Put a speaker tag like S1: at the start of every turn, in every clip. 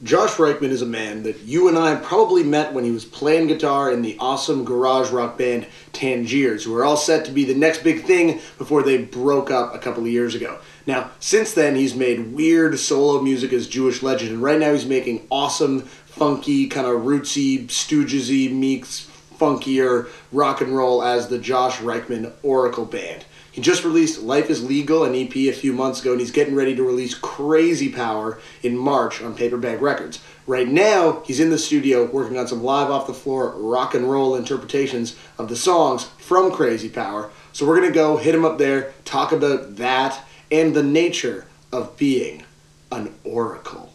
S1: Josh Reichmann is a man that you and I probably met when he was playing guitar in the awesome garage rock band Tangiers, who were all set to be the next big thing before they broke up a couple of years ago. Now, since then, he's made weird solo music as Jewish legend, and right now he's making awesome, funky, kind of rootsy, Stooges-y, meets funkier rock and roll as the Josh Reichmann Oracle Band. He just released Life is Legal, an EP, a few months ago, and he's getting ready to release Crazy Power in March on Paperback Records. Right now, he's in the studio working on some live off-the-floor rock and roll interpretations of the songs from Crazy Power. So we're going to go hit him up there, talk about that, and the nature of being an oracle.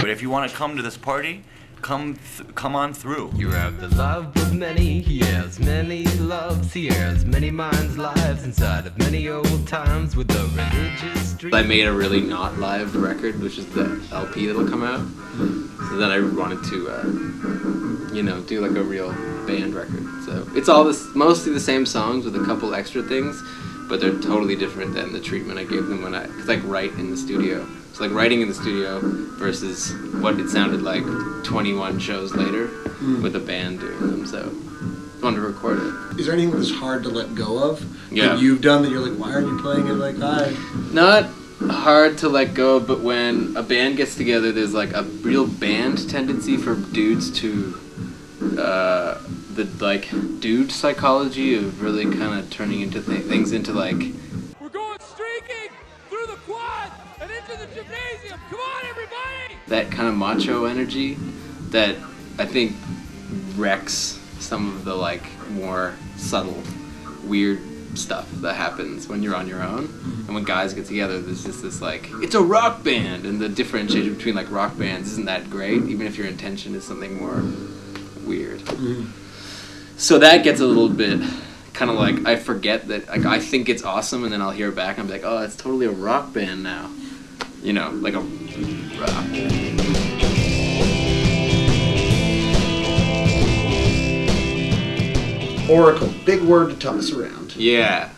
S2: If you want to come to this party, come on through.
S3: You have the love of many, he has many loves, he has many minds, lives inside of many old times with the religious street.
S4: I made a really not live record, which is the LP that'll come out. So then I wanted to, do like a real band record. So it's all mostly the same songs with a couple extra things, but they're totally different than the treatment I gave them when I write in the studio. It's like writing in the studio versus what it sounded like 21 shows later with a band doing them. So I wanted to record it.
S1: Is there anything that's hard to let go of
S4: that
S1: you've done that you're like, why aren't you playing it like that?
S4: Not hard to let go, but when a band gets together, there's like a real band tendency for dudes to the dude psychology of really kind of turning into things into like,
S5: we're going streaking through the quad and into the gymnasium. Come on, everybody!
S4: That kind of macho energy that I think wrecks some of the like more subtle, weird stuff that happens when you're on your own. And when guys get together, there's just this like, it's a rock band, and the differentiation between like rock bands isn't that great, even if your intention is something more weird. So that gets a little bit kind of like, I forget that, like, I think it's awesome, and then I'll hear it back and I'll be like, oh, it's totally a rock band now. You know, like a rock band.
S1: Oracle, big word to toss around.
S4: Yeah.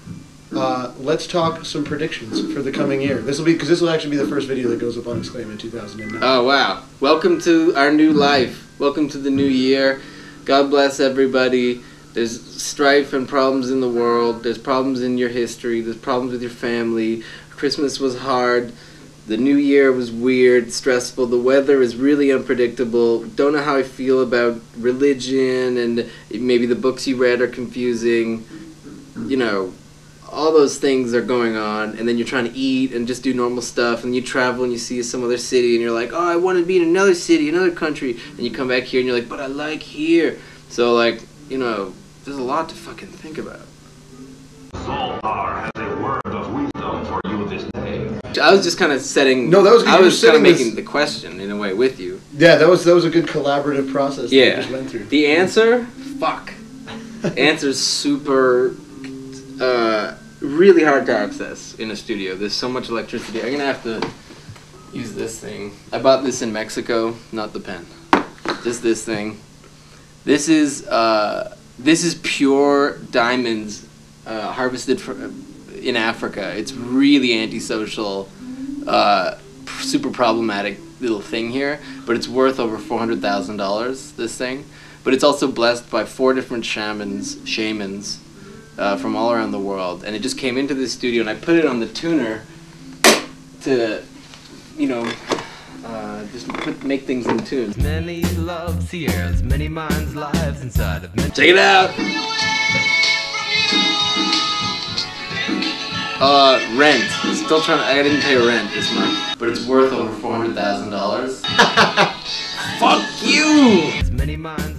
S1: Let's talk some predictions for the coming year. This will actually be the first video that goes up on Exclaim in 2009.
S4: Oh, wow. Welcome to our new life. Welcome to the new year. God bless everybody. There's strife and problems in the world. There's problems in your history. There's problems with your family. Christmas was hard. The new year was weird, stressful. The weather is really unpredictable. Don't know how I feel about religion, and maybe the books you read are confusing. You know, all those things are going on, and then you're trying to eat and just do normal stuff, and you travel and you see some other city, and you're like, oh, I want to be in another city, another country, and you come back here and you're like, but I like here. So, like, you know, there's a lot to fucking think about.
S6: Zohar has a word of wisdom for you this day.
S4: I was just kind of setting.
S1: No, that was good.
S4: I was kind of making the question in a way with you.
S1: Yeah, that was a good collaborative process. That you just went through.
S4: The answer, fuck. Answer's super, really hard to access in a studio. There's so much electricity. I'm gonna have to use this thing. I bought this in Mexico, not the pen. Just this thing. This is pure diamonds harvested in Africa. It's really antisocial, super problematic little thing here, but it's worth over $400,000, this thing. But it's also blessed by 4 different shamans from all around the world. And it just came into this studio, and I put it on the tuner to, you know, make things in tune.
S3: Many loves, he has many minds, lives inside of many.
S4: Check it out! Rent. Still trying to, I didn't pay rent this month, but it's worth over $400,000. Fuck you!
S3: Many minds.